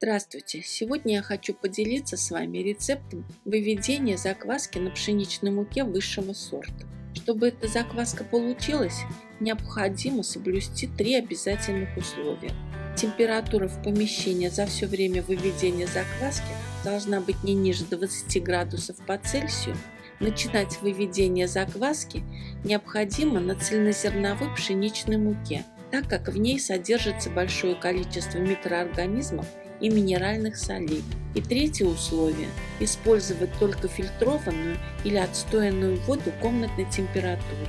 Здравствуйте! Сегодня я хочу поделиться с вами рецептом выведения закваски на пшеничной муке высшего сорта. Чтобы эта закваска получилась, необходимо соблюсти 3 обязательных условия. Температура в помещении за все время выведения закваски должна быть не ниже 20 градусов по Цельсию. Начинать выведение закваски необходимо на цельнозерновой пшеничной муке, так как в ней содержится большое количество микроорганизмов и минеральных солей. И третье условие – использовать только фильтрованную или отстоянную воду комнатной температуры.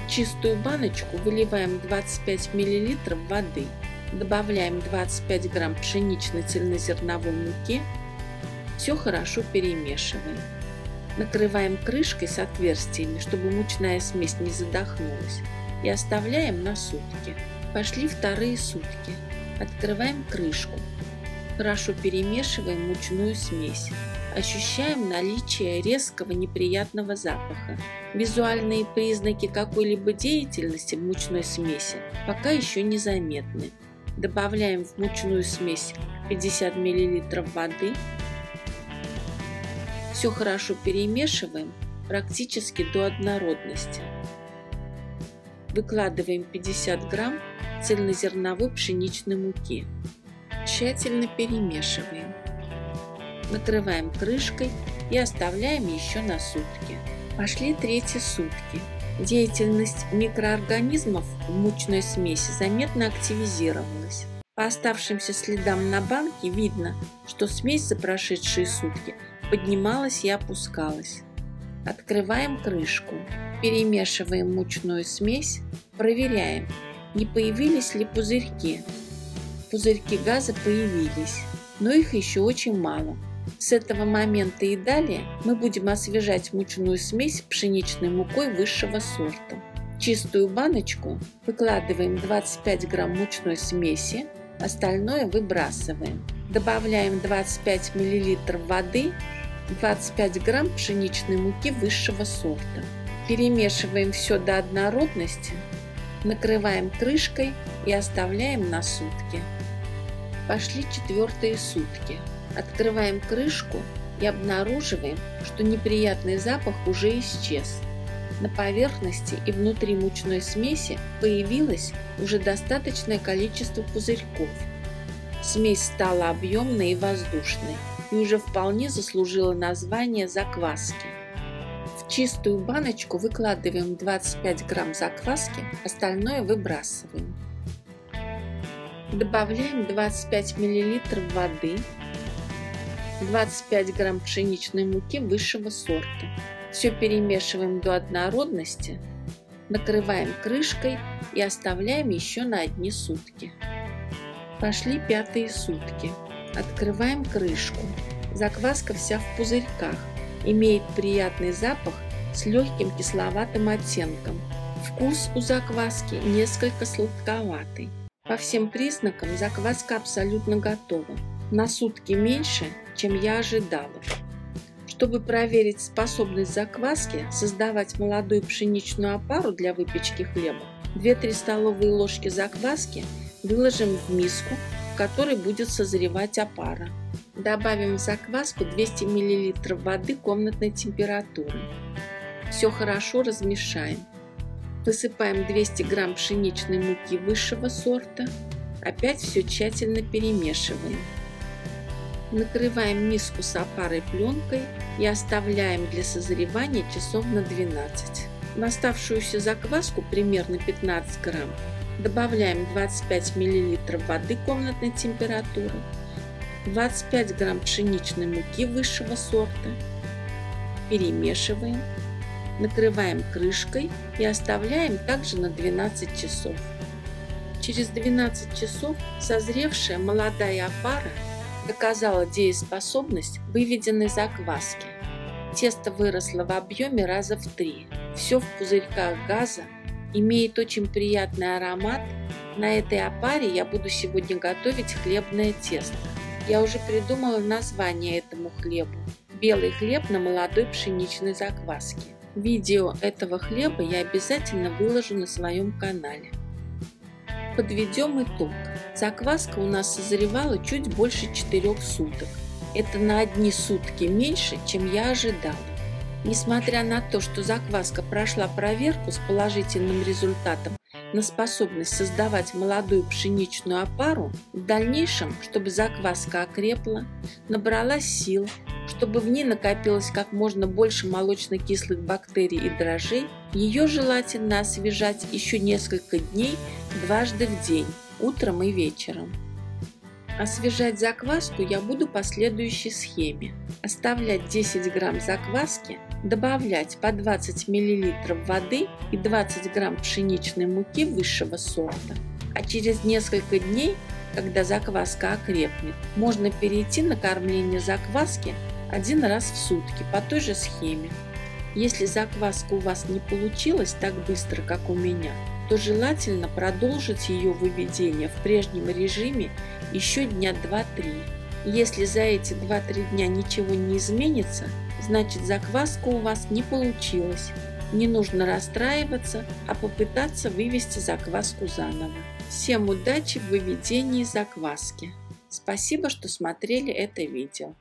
В чистую баночку выливаем 25 мл воды, добавляем 25 грамм пшеничной цельнозерновой муки, все хорошо перемешиваем. Накрываем крышкой с отверстиями, чтобы мучная смесь не задохнулась, и оставляем на сутки. Пошли вторые сутки. Открываем крышку. Хорошо перемешиваем мучную смесь. Ощущаем наличие резкого неприятного запаха. Визуальные признаки какой-либо деятельности в мучной смеси пока еще не заметны. Добавляем в мучную смесь 50 мл воды. Все хорошо перемешиваем практически до однородности. Выкладываем 50 грамм цельнозерновой пшеничной муки. Тщательно перемешиваем. Накрываем крышкой и оставляем еще на сутки. Пошли третьи сутки. Деятельность микроорганизмов в мучной смеси заметно активизировалась. По оставшимся следам на банке видно, что смесь за прошедшие сутки поднималась и опускалась. Открываем крышку, перемешиваем мучную смесь, проверяем, не появились ли пузырьки. Пузырьки газа появились, но их еще очень мало. С этого момента и далее мы будем освежать мучную смесь пшеничной мукой высшего сорта. В чистую баночку выкладываем 25 грамм мучной смеси, остальное выбрасываем. Добавляем 25 мл воды, 25 грамм пшеничной муки высшего сорта. Перемешиваем все до однородности, накрываем крышкой и оставляем на сутки. Пошли четвертые сутки. Открываем крышку и обнаруживаем, что неприятный запах уже исчез. На поверхности и внутри мучной смеси появилось уже достаточное количество пузырьков. Смесь стала объемной и воздушной и уже вполне заслужила название закваски. В чистую баночку выкладываем 25 грамм закваски, остальное выбрасываем. Добавляем 25 мл воды, 25 грамм пшеничной муки высшего сорта. Все перемешиваем до однородности, накрываем крышкой и оставляем еще на одни сутки. Пошли пятые сутки. Открываем крышку. Закваска вся в пузырьках, имеет приятный запах с легким кисловатым оттенком. Вкус у закваски несколько сладковатый. По всем признакам закваска абсолютно готова. На сутки меньше, чем я ожидала. Чтобы проверить способность закваски создавать молодую пшеничную опару для выпечки хлеба, 2-3 столовые ложки закваски выложим в миску, в которой будет созревать опара. Добавим в закваску 200 мл воды комнатной температуры. Все хорошо размешаем. Высыпаем 200 грамм пшеничной муки высшего сорта. Опять все тщательно перемешиваем. Накрываем миску с опарой пленкой и оставляем для созревания часов на 12. В оставшуюся закваску, примерно 15 грамм, добавляем 25 мл воды комнатной температуры, 25 грамм пшеничной муки высшего сорта, перемешиваем, накрываем крышкой и оставляем также на 12 часов. Через 12 часов созревшая молодая опара доказала дееспособность выведенной закваски. Тесто выросло в объеме раза в 3. Все в пузырьках газа, имеет очень приятный аромат. На этой опаре я буду сегодня готовить хлебное тесто. Я уже придумала название этому хлебу. Белый хлеб на молодой пшеничной закваске. Видео этого хлеба я обязательно выложу на своем канале. Подведем итог. Закваска у нас созревала чуть больше 4 суток. Это на 1 сутки меньше, чем я ожидала. Несмотря на то, что закваска прошла проверку с положительным результатом на способность создавать молодую пшеничную опару, в дальнейшем, чтобы закваска окрепла, набралась сил, чтобы в ней накопилось как можно больше молочно-кислых бактерий и дрожжей, ее желательно освежать еще несколько дней дважды в день, утром и вечером. Освежать закваску я буду по следующей схеме. Оставлять 10 грамм закваски, добавлять по 20 мл воды и 20 грамм пшеничной муки высшего сорта. А через несколько дней, когда закваска окрепнет, можно перейти на кормление закваски 1 раз в сутки по той же схеме. Если закваска у вас не получилась так быстро, как у меня, то желательно продолжить ее выведение в прежнем режиме еще дня 2-3. Если за эти 2-3 дня ничего не изменится, значит закваска у вас не получилась. Не нужно расстраиваться, а попытаться вывести закваску заново. Всем удачи в выведении закваски! Спасибо, что смотрели это видео.